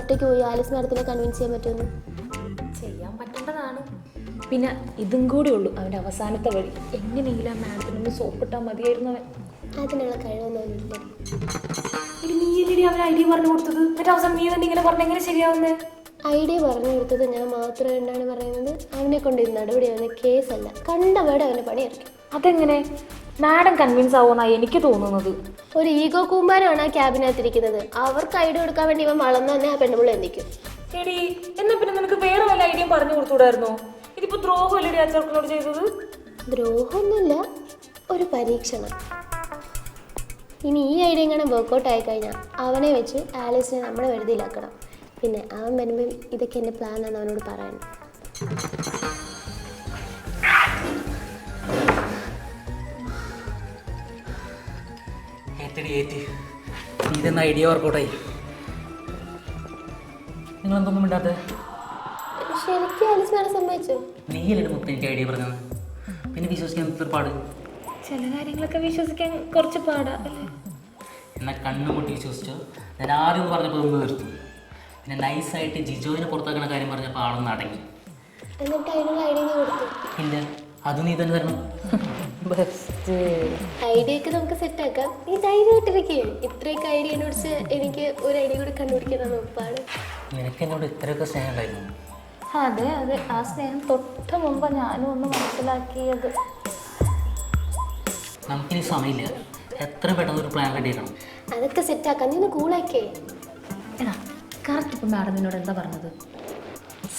ഒറ്റയ്ക്ക് പോയി ആലിസ് മാഡത്തിനെ കൺവിൻസ് ചെയ്യാൻ പറ്റുമെന്ന്? ചെയ്യാൻ പറ്റേണ്ടതാണ്. പിന്നെ ഇതും കൂടി ഉള്ളൂ അവൻ്റെ അവസാനത്തെ വഴി. എങ്ങനെയെങ്കിലും ആ മാഡത്തിനൊന്ന് സോപ്പിട്ടാൽ മതിയായിരുന്നു അവൻ. അതിനുള്ള കഴിവൊന്നുമില്ല. നീ അവൻ ഐഡിയ പറഞ്ഞു കൊടുത്തത്, എന്നിട്ട് അവസാനം നീ തന്നെ ഇങ്ങനെ പറഞ്ഞ എങ്ങനെ ശരിയാവുന്നേ? ഐഡിയ പറഞ്ഞു കൊടുത്തത് ഞാൻ മാത്രം എന്നാണ് പറയുന്നത്. അവനെ കൊണ്ട് ഇത് നടപടിയാവുന്ന കേസല്ല, കണ്ടപാടെ അവൻ്റെ പണിയെടുക്കും. അതെങ്ങനെ മാഡം കൺവിൻസ് ആവുമെന്നാണ് എനിക്ക് തോന്നുന്നത്. ഒരു ഈഗോ കൂമ്പാരമാണ് ആ ക്യാബിനകത്തിരിക്കുന്നത്. അവർക്ക് ഐഡിയ കൊടുക്കാൻ വേണ്ടി ഇവൻ വളർന്നു തന്നെ ആ പെണ്ണുപിള്ള എന്തിക്കും. എടി എന്നാ പിന്നെ നിനക്ക് വേറെ വല്ല ഐഡിയ പറഞ്ഞു കൊടുത്തുകൂടായിരുന്നോ? ഇതിപ്പോ ദ്രോഹമല്ലേ ആ ചെറുക്കനോട് ചെയ്തത്? ദ്രോഹമൊന്നുമില്ല, ഒരു പരീക്ഷണം. ഇനി ഈ ഐഡിയ ഇങ്ങനെ വർക്കൗട്ട് ആയി കഴിഞ്ഞാൽ അവനെ വെച്ച് ആലീസിനെ നമ്മുടെ വെറുതെയിലാക്കണം. പിന്നെ അവൻ വരുമ്പം ഇതൊക്കെ എൻ്റെ പ്ലാനാണ് അവനോട് പറയണം. ഇതെന്ന ഐഡിയ വർക്കൗട്ടായി. നിങ്ങളെന്തൊന്നും മിണ്ടാത്ത? ശരിക്കും ആലീസ് മാഡം സമ്മതിച്ചു? നീയല്ലേ മുപ്പ എനിക്ക് ഐഡിയ പറഞ്ഞത്, പിന്നെ വിശ്വസിക്കാൻ എത്ര പാട്? ചില കാര്യങ്ങളൊക്കെ വിശ്വസിക്കാൻ കുറച്ച് പാടാ അല്ലേ? എന്നാൽ കണ്ണുമുട്ടി വിശ്വസിച്ചോ? ഞാൻ ആദ്യം പറഞ്ഞപ്പോൾ ഒന്ന് നിർത്തും. പിന്നെ നൈസായിട്ട് ജിജോയിനെ പുറത്താക്കുന്ന കാര്യം പറഞ്ഞപ്പോൾ ആളൊന്ന് അടങ്ങി. എന്നിട്ട് അതിനുള്ള ഐഡിയ നീ കൊടുത്തു? ഇല്ല, അത് നീ തന്നെ തരണം. ഐഡിയൊക്കെ നമുക്ക് സെറ്റാക്കാം. നീ ധൈര്യമായിട്ടിരിക്കേ. ഇത്രയൊക്കെ ഐഡിയനെ കുറിച്ച് എനിക്ക് ഒരു ഐഡിയ കൂടി കണ്ടുപിടിക്കണം ഉറപ്പാണ്. നിനക്ക് എന്നോട് ഇത്രയൊക്കെ സ്നേഹം ഉണ്ടായിരുന്നു? അതെ അതെ, ആ സ്നേഹം തൊട്ട് മുമ്പ് ഞാനും ഒന്ന് മനസ്സിലാക്കിയത്. നമുക്കിനി സമയമില്ല, എത്ര പെട്ടെന്ന് ഒരു പ്ലാൻ റെഡിയാക്കണം. അതൊക്കെ സെറ്റാക്കാം, നീ ഒന്ന് കൂളാക്കേ. എടാ കറക്റ്റ് ഇപ്പം മാഡം നിന്നോട് എന്താ പറഞ്ഞത്?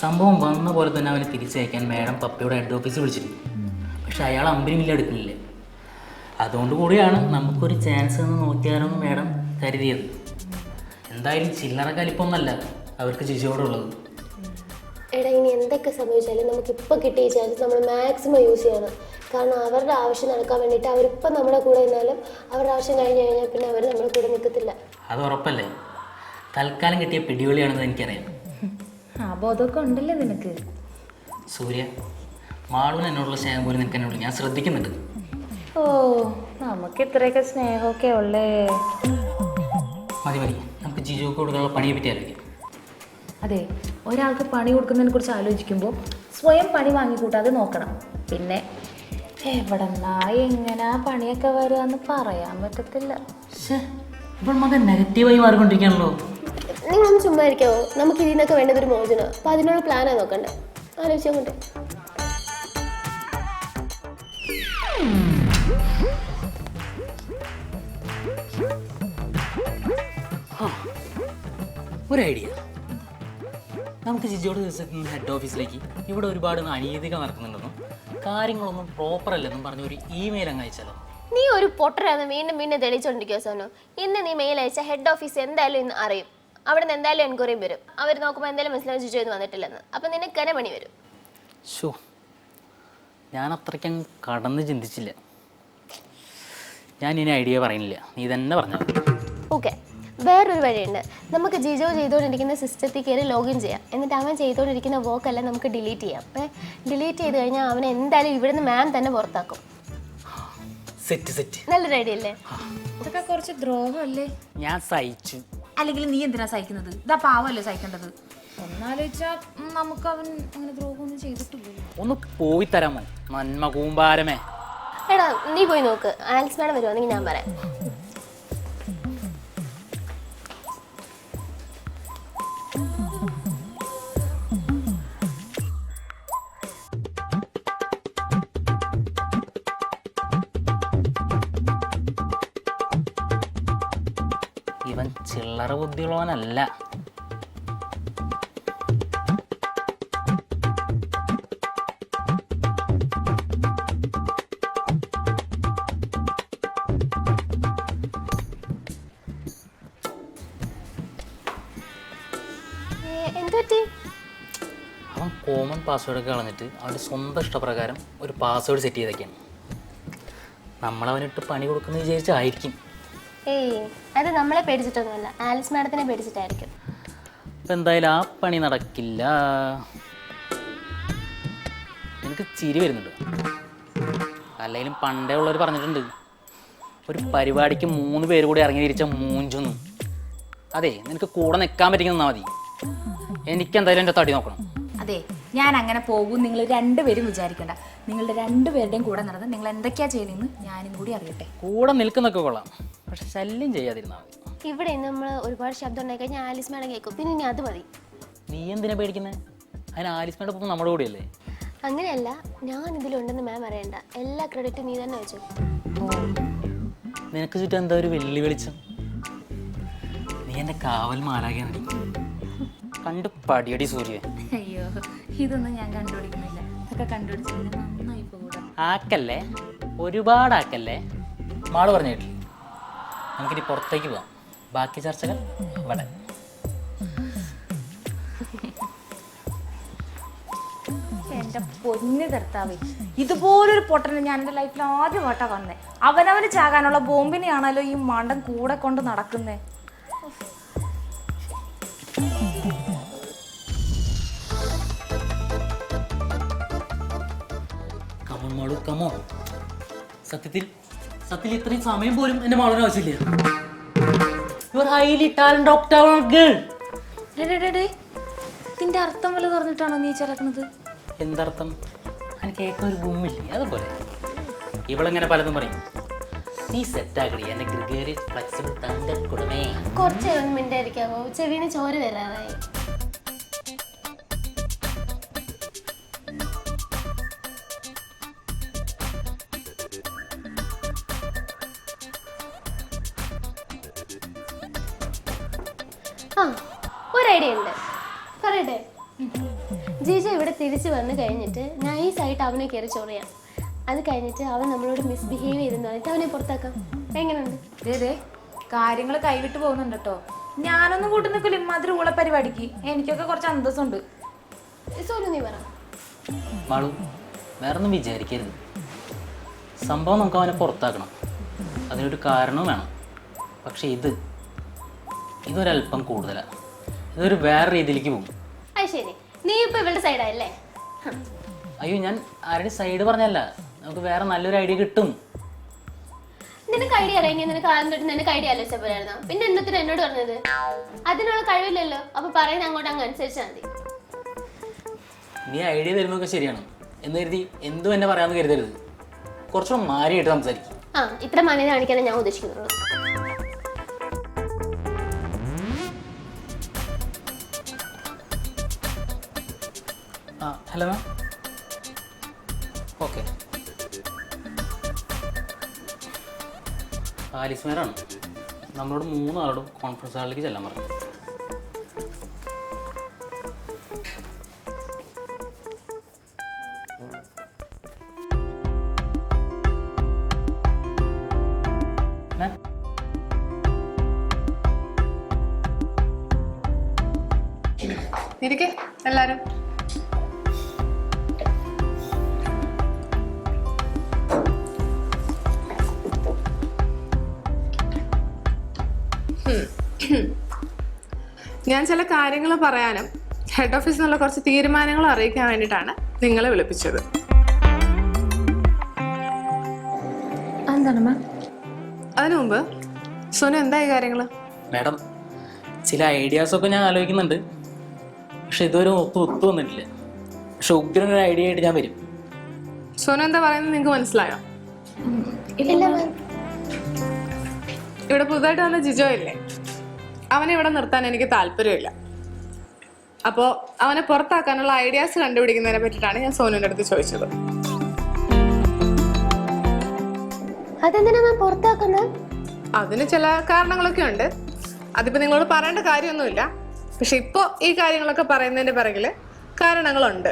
സംഭവം വന്ന പോലെ തന്നെ അവനെ തിരിച്ചയക്കാൻ മാഡം പപ്പയുടെ ഹെഡ് ഓഫീസിൽ വിളിച്ചിരുന്നു. പക്ഷെ അയാൾ 50 മില്യൺ എടുക്കുന്നില്ല. അതുകൊണ്ട് കൂടിയാണ് നമുക്കൊരു ചാൻസ് എന്ന് നോക്കിയാലെന്ന് മാഡം കരുതിയത്. എന്തായാലും ചില്ലറ കലിപ്പൊന്നല്ല അവർക്ക് ജിജോടുള്ളത്. എടാ ഇനി എന്തൊക്കെ സംഭവിച്ചാലും നമുക്കിപ്പോൾ കിട്ടിയ ചാൻസ് നമ്മൾ മാക്സിമം യൂസ് ചെയ്യണം. കാരണം അവരുടെ ആവശ്യം നടക്കാൻ വേണ്ടിയിട്ട് അവരിപ്പം നമ്മുടെ കൂടെ നിന്നാലും അവരുടെ ആവശ്യം കഴിഞ്ഞ് കഴിഞ്ഞാൽ പിന്നെ അവർ നമ്മുടെ കൂടെ നിൽക്കത്തില്ല. അത് ഉറപ്പല്ലേ? തൽക്കാലം കിട്ടിയ പിടിവലിയാണെന്ന് എനിക്കറിയാം. ആ ബോധമൊക്കെ ഉണ്ടല്ലേ നിനക്ക്? സൂര്യ, മാളുവിന് എന്നോടുള്ള സ്നേഹം പോലും നിനക്ക് എന്നോട് ഞാൻ ശ്രദ്ധിക്കുന്നുണ്ട്. ഓ നമുക്ക് ഇത്രയൊക്കെ സ്നേഹമൊക്കെ ഉള്ളേ. മതി മതി, നമുക്ക് ജിജോക്ക് കൊടുക്കാനുള്ള പണിയെ പറ്റി ആലോചിക്കാം. അതെ, ഒരാൾക്ക് പണി കൊടുക്കുന്നതിനെ കുറിച്ച് ആലോചിക്കുമ്പോൾ സ്വയം പണി വാങ്ങിക്കൂട്ടാതെ നോക്കണം. പിന്നെ എവിടെന്നാ എങ്ങനാ പണിയൊക്കെ വരികയെന്ന് പറയാൻ പറ്റത്തില്ല. ഇപ്പോൾ മകൻ നെഗറ്റീവായി മാറിക്കൊണ്ടിരിക്കുകയാണല്ലോ. നിങ്ങളൊന്ന് ചുമ്മാ ഇരിക്കാവോ? നമുക്ക് ഇതിനൊക്കെ വേണ്ടതൊരു മോചനം. അപ്പം അതിനുള്ള പ്ലാനാണ് നോക്കണ്ടേ? ആലോചിച്ചോട്ടെ. ഒരു ഐഡിയ. നമുക്ക് ജിജോയുടെ ഹെഡ് ഓഫീസിലേക്ക് ഇവിടെ ഒരുപാട് അനീതികൾ നടക്കുന്നുണ്ടെന്നും കാര്യങ്ങളൊന്നും പ്രോപ്പർ അല്ലെന്നും പറഞ്ഞ ഒരു ഇമെയിൽ അങ്ങ് അയച്ചാലോ? നീ ഒരു പൊട്ടരാന്ന് വീണ്ടും വീണ്ടും തെളിയിച്ചോണ്ടിരിക്കുക സോനു. ഇന്ന് നീ മെയിൽ അയച്ച ഹെഡ് ഓഫീസ് എന്തായാലും ഇന്ന് അറിയും. അവിടെ നിന്ന് എന്തായാലും എൻക്വയറിയും വരും. അവർ നോക്കുമ്പോൾ എന്തായാലും മനസ്സിലാവും ജിജോ ഇന്ന് വന്നിട്ടില്ലെന്ന്. അപ്പം നിനക്ക് തന്നെ പണി വരും. ഷോ, ഞാൻ അത്രയ്ക്കും കടന്ന് ചിന്തിച്ചില്ല. ഞാൻ ഇനി ഐഡിയ പറയുന്നില്ല, നീ തന്നെ പറഞ്ഞാൽ മതി. ഓക്കെ, വേറൊരു വഴിയുണ്ട്. നമുക്ക് ജിജോ ചെയ്തുകൊണ്ടിരിക്കുന്ന സിസ്റ്റത്തിൽ കയറി ലോഗിൻ ചെയ്യാം. എന്നിട്ട് അവൻ ചെയ്തുകൊണ്ടിരിക്കുന്ന വർക്കെല്ലാം നമുക്ക് ഡിലീറ്റ് ചെയ്യാം. ഡിലീറ്റ് ചെയ്ത് കഴിഞ്ഞാൽ അവനെ എന്തായാലും ഇവിടുന്ന് മാം തന്നെ പുറത്താക്കും. സെറ്റ് സെറ്റ്, നല്ലൊരു ഐഡിയ അല്ലേ? ഇതൊക്കെ കുറച്ച് ദ്രോഹമല്ലേ? ഞാൻ സഹിച്ചു. അല്ലെങ്കിൽ നീ എന്തിനാ സഹിക്കുന്നത്? ഇതാ പാവല്ലേ സഹിക്കേണ്ടത്. ഒന്നാലോചിച്ചാൽ നമുക്ക് അവൻ അങ്ങനെ ദ്രോഹമൊന്നും ചെയ്തിട്ടില്ലല്ലോ. ഒന്ന് പോയി തരാമോ നന്മ കൂമ്പാരമേ? എടാ നീ പോയി നോക്ക്. ആലിസ് മാഡം വരുവാണെങ്കിൽ ഞാൻ പറയാം. ഇവൻ ചില്ലറ ബുദ്ധിയുള്ളവനല്ല. അവൻ കോമൺ പാസ്വേഡൊക്കെ കളഞ്ഞിട്ട് അവൻ്റെ സ്വന്തം ഇഷ്ടപ്രകാരം ഒരു പാസ്വേഡ് സെറ്റ് ചെയ്തൊക്കെയാണ്. നമ്മളവനിട്ട് പണി കൊടുക്കുന്നത് വിചാരിച്ചായിരിക്കും. ഏയ്, അത് നമ്മളെ പേടിച്ചിട്ടൊന്നുമല്ല, ആലിസ് മാഡത്തിനെ പേടിച്ചിട്ടായിരിക്കും. അപ്പം എന്തായാലും ആ പണി നടക്കില്ല. എനിക്ക് ചിരി വരുന്നുണ്ട്. അല്ലെങ്കിലും പണ്ടേ ഉള്ളവർ പറഞ്ഞിട്ടുണ്ട്, ഒരു പരിപാടിക്ക് 3 പേര് കൂടി ഇറങ്ങി തിരിച്ച മൂഞ്ചൊന്നും. അതെ, നിനക്ക് കൂടെ നിൽക്കാൻ പറ്റിയെന്നാൽ മതി. എനിക്കെന്തായാലും എൻ്റെ തടി നോക്കണം. അതെ, ഞാൻ അങ്ങനെ പോകും നിങ്ങൾ രണ്ടുപേരും വിചാരിക്കണ്ട. നിങ്ങളുടെ രണ്ടുപേരുടെയും കൂടെ നടന്ന് നിങ്ങൾ എന്തൊക്കെയാ ചെയ്യുന്നതെന്ന് ഞാനും കൂടി അറിയട്ടെ. കൂടെ നിൽക്കുന്നൊക്കെ കൊള്ളാം, പക്ഷെ ശല്യം ചെയ്യാതിരുന്നാൽ മതി. ഇവിടെ നമ്മൾ ഒരുപാട് ശബ്ദം ഉണ്ടായി കഴിഞ്ഞാൽ ആലീസ് മേഡം കേൾക്കും. പിന്നെ ഇനി അത് മതി. നീ എന്തിനാ പേടിക്കുന്നത്? അതിന് ആലിസ്മയുടെ ഒപ്പം നമ്മുടെ കൂടെയല്ലേ. അങ്ങനെയല്ല, ഞാൻ ഇതിലുണ്ടെന്ന് മാം അറിയണ്ട. എല്ലാ ക്രെഡിറ്റും നീ തന്നെ വെച്ചു. നിനക്ക് ചുറ്റും എന്താ ഒരു വെള്ളി വെളിച്ചം? നീ എൻ്റെ കാവൽ മാലാകയാണടി. കണ്ട് പടിയടി സൂര്യൻ. അയ്യോ, ഇതൊന്നും ഞാൻ കണ്ടുപിടിക്കുന്നില്ല. ഇതൊക്കെ കണ്ടുപിടിച്ചതിന് നന്നായി പോകൂടാ. ആക്കല്ലേ, ഒരുപാടാക്കല്ലേ. മാള് പറഞ്ഞു കേട്ടില്ല, നമുക്കിനി പുറത്തേക്ക് പോവാം. ബാക്കി ചർച്ചകൾ ഇവിടെ. എൻ്റെ പൊന്ന് കർത്താവേ, ഇതുപോലൊരു പൊട്ടനെ ഞാൻ എൻ്റെ ലൈഫിൽ ആദ്യമായിട്ടാണ് വന്നേ. അവനവന് ചാകാനുള്ള ബോംബിനെയാണല്ലോ ഈ മണ്ടൻ കൂടെ കൊണ്ട് നടക്കുന്നേ. Come on Malu, come on. സത്യത്തിൽ ഇത്രയും സമയം പോലും എൻ്റെ മാളിന് ആവശ്യമില്ല. You are highly talent October girl. ഇതിന്റെ അർത്ഥം വല്ല പറഞ്ഞിട്ടാണോ നീ ചിലക്കുന്നത്? എന്തർത്ഥം? എനിക്ക് കേൾക്കാൻ ഒരു ഗുമ്മില്ലേ, അതുപോലെ ഇവളെങ്ങനെ പലതും പറയും. നീ സെറ്റാക്കടി എന്നെ ഗ്രിഗേറിയസ് ഫ്ലെക്സിബിൾ തങ്ക കുടമേ. കുറച്ച് മിണ്ടായിരിക്കാമോ? ചെവിന് ചോര വരാറായി. ആ, ഒരു ഐഡിയ ഉണ്ട്, പറയട്ടെ. ജിജ ഇവിടെ തിരിച്ചു വന്നു കഴിഞ്ഞിട്ട് നൈസായിട്ട് അവനെ കയറി ചൊറിയാം. അത് കഴിഞ്ഞിട്ട് അവൻ നമ്മളോട് മിസ്ബിഹേവ് ചെയ്തെന്ന് പറഞ്ഞിട്ട് അവനെ പുറത്താക്കാം. എങ്ങനെയുണ്ട്? ഇതേ കാര്യങ്ങൾ കൈവിട്ട് പോകുന്നുണ്ട് കേട്ടോ. ഞാനൊന്നും കൂട്ടി നിൽക്കില്ല ഇമാതിരി ഊള പരിപാടിക്ക്. എനിക്കൊക്കെ കുറച്ച് അന്തസ്സുണ്ട്. സോനു നീ പറ. മാളു, വേറൊന്നും വിചാരിക്കരുത്. സംഭവം നമുക്ക് അവനെ പുറത്താക്കണം, അതിനൊരു കാരണവും വേണം. പക്ഷെ ഇതൊരല്പം കൂടുതലാണ്. ഇതൊരു വേറെ രീതിയിലേക്ക് പോകും. അത് ശരി, നീ ഇപ്പൊ ഇവളുടെ സൈഡായല്ലേ? അയ്യോ, ഞാൻ ആരുടെ സൈഡ് പറഞ്ഞല്ല, നമുക്ക് വേറെ നല്ലൊരു ഐഡിയ കിട്ടും. നിനക്ക് ഐഡിയ അറിയാമെങ്കിൽ നിനക്ക് ആദ്യം തൊട്ട് നിനക്ക് ഐഡിയ ആലോചിച്ച പോലായിരുന്നോ? പിന്നെ എന്നത്തിന് എന്നോട് പറഞ്ഞത്? അതിനുള്ള കഴിവില്ലല്ലോ. അപ്പൊ പറയുന്ന അങ്ങോട്ട് അങ്ങ് അനുസരിച്ചാൽ മതി. നീ ഐഡിയ തരുന്നതൊക്കെ ശരിയാണ് എന്ന് കരുതി എന്തും എന്നെ പറയാമെന്ന് കരുതരുത്. കുറച്ചുകൂടെ മാറിയിട്ട് സംസാരിക്കും. ആ, ഇത്ര മാന്യത കാണിക്കാനേ ഞാൻ ഉദ്ദേശിക്കുന്നുള്ളൂ. ആ, ഹലോ മാം. ഓക്കെ, ആലിസ്മേരാണ്. നമ്മളോട് 3 ആളോടും കോൺഫറൻസ് ഹാളിലേക്ക് ചെല്ലാൻ പറഞ്ഞു. മാം, ഇരിക്കെ എല്ലാരും. ഞാൻ ചില കാര്യങ്ങൾ പറയാനും ഹെഡ് ഓഫീസിൽ നിന്നുള്ള കുറച്ച് തീരുമാനങ്ങൾ അറിയിക്കാൻ വേണ്ടിയിട്ടാണ് നിങ്ങളെ വിളിപ്പിച്ചത്. എന്താണ് മാം? അതിനു മുമ്പ് സോനു, എന്തായി കാര്യങ്ങൾ? മാഡം, ചില ഐഡിയാസൊക്കെ ഞാൻ ആലോചിക്കുന്നുണ്ട്, പക്ഷെ ഇതുവരെ ഒത്തു വന്നിട്ടില്ല. പക്ഷെ ഉഗ്രനൊരു ഐഡിയ ആയിട്ട് ഞാൻ വരും. സോനു എന്താ പറയുന്നത് നിങ്ങൾക്ക് മനസ്സിലായോ? ഇല്ല മാം. ഇവിടെ പുതുതായിട്ട് വന്ന ജിജോ ഇല്ലേ, അവനെ ഇവിടെ നിർത്താൻ എനിക്ക് താല്പര്യമില്ല. അപ്പോൾ അവനെ പുറത്താക്കാനുള്ള ഐഡിയാസ് കണ്ടുപിടിക്കുന്നതിനെ പറ്റിയിട്ടാണ് ഞാൻ സോനുവിൻ്റെ അടുത്ത് ചോദിച്ചത്. അതെന്തിനാ മാം പുറത്താക്കുന്നത്? അതിന് ചില കാരണങ്ങളൊക്കെ ഉണ്ട്. അതിപ്പോൾ നിങ്ങളോട് പറയേണ്ട കാര്യമൊന്നുമില്ല. പക്ഷെ ഇപ്പോൾ ഈ കാര്യങ്ങളൊക്കെ പറയുന്നതിൻ്റെ പിറകിൽ കാരണങ്ങളുണ്ട്.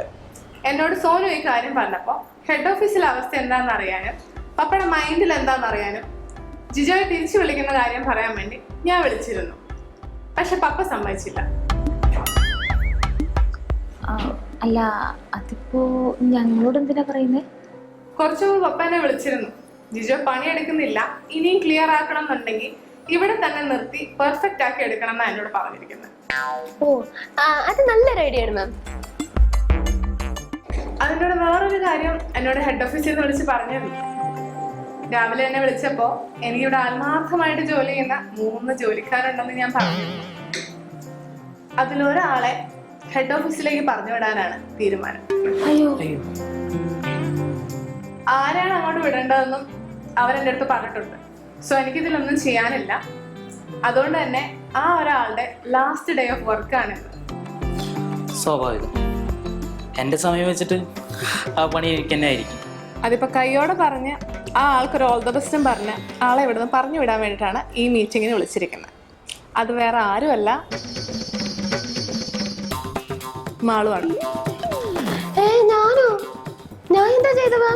എന്നോട് സോനു ഈ കാര്യം പറഞ്ഞപ്പോൾ ഹെഡ് ഓഫീസിലെ അവസ്ഥ എന്താണെന്ന് അറിയാനും പപ്പയുടെ മൈൻഡിൽ എന്താണെന്ന് അറിയാനും ജിജോയെ തിരിച്ചു വിളിക്കുന്ന കാര്യം പറയാൻ വേണ്ടി ഞാൻ വിളിച്ചിരുന്നു. പക്ഷെ പപ്പ സമ്മതിച്ചില്ല. അല്ല, അതിപ്പോ ഞങ്ങളോട് എന്തിനാ പറയുന്നേ? കുറച്ചു മുമ്പ് പപ്പ എന്നെ വിളിച്ചിരുന്നു. ജിജോ പണിയെടുക്കുന്നില്ല, ഇനിയും ക്ലിയർ ആക്കണം എന്നുണ്ടെങ്കിൽ ഇവിടെ തന്നെ നിർത്തി പെർഫെക്റ്റ് ആക്കി എടുക്കണം എന്നാണ് എന്നോട് പറഞ്ഞിരിക്കുന്നത്. ഓ, അത് നല്ലൊരു ഐഡിയ ആണ് മാം. അതിനോട് വേറൊരു കാര്യം എന്നോട് ഹെഡ് ഓഫീസിൽ നിന്ന് വിളിച്ച് പറഞ്ഞിരുന്നു. രാവിലെ എന്നെ വിളിച്ചപ്പോൾ എനിക്കിവിടെ ആത്മാർത്ഥമായിട്ട് ജോലി ചെയ്യുന്ന 3 ജോലിക്കാരുണ്ടെന്ന് ഞാൻ പറഞ്ഞു. അതിലൊരാളെ ഹെഡ് ഓഫീസിലേക്ക് പറഞ്ഞു വിടാനാണ് തീരുമാനം. അയ്യോ, അയ്യോ, ആരാണ് അങ്ങോട്ട് വിടേണ്ടതെന്നും അവരെൻ്റെ അടുത്ത് പറഞ്ഞിട്ടുണ്ട്. സോ എനിക്കിതിലൊന്നും ചെയ്യാനില്ല. അതുകൊണ്ട് തന്നെ ആ ഒരാളുടെ ലാസ്റ്റ് ഡേ ഓഫ് വർക്കാണിത്. സ്വാഭാവികം. എൻ്റെ സമയം വെച്ചിട്ട് ആ പണി എനിക്ക് തന്നെ ആയിരിക്കും. അതിപ്പോൾ കൈയോടെ പറഞ്ഞ് ആ ആൾക്കൊരു ഓൾ ദ ബെസ്റ്റും പറഞ്ഞ് ആളെ ഇവിടുന്ന് പറഞ്ഞു വിടാൻ വേണ്ടിയിട്ടാണ് ഈ മീറ്റിങ്ങിന് വിളിച്ചിരിക്കുന്നത്. അത് വേറെ ആരുമല്ല, മാളുവാണ്. ഞാനോ? ഞാൻ എന്താ ചെയ്തത്?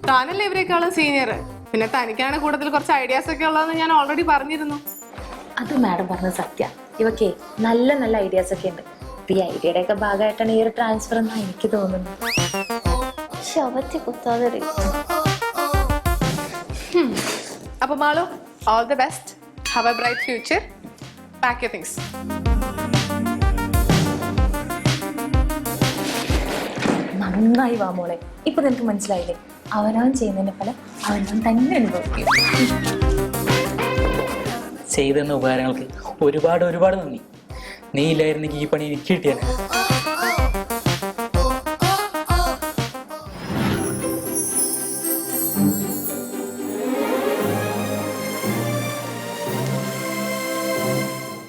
താനല്ലേ ഇവരെക്കാളും സീനിയർ. പിന്നെ തനിക്കാണ് കൂടുതൽ കുറച്ച് ഐഡിയാസ് ഒക്കെ ഉള്ളതെന്ന് ഞാൻ ഓൾറെഡി പറഞ്ഞിരുന്നു. അത് മാഡം പറഞ്ഞത് സത്യ. ഇവക്കേ നല്ല നല്ല ഐഡിയാസ് ഒക്കെ ഉണ്ട്. ഈ ഐഡിയയുടെ ഒക്കെ ഭാഗമായിട്ടാണ് ഈ ഒരു ട്രാൻസ്ഫർ എന്നാണ് എനിക്ക് തോന്നുന്നത്. ശവത്തി കുത്താതെ. അപ്പൊ Malu, all the best. Have a bright future. Pack your things. നന്നായി വാ മോളെ. ഇപ്പൊ നിനക്ക് മനസ്സിലായില്ലേ, അവനവൻ ചെയ്യുന്നതിന്റെ ഫലം അവനവൻ തന്നെ അനുഭവിക്കും. ചെയ്തെന്ന ഉപകാരങ്ങൾക്ക് ഒരുപാട് ഒരുപാട് നന്ദി. നീ ഇല്ലായിരുന്നെങ്കിൽ ഈ പണി എനിക്ക് കിട്ടിയാണ്.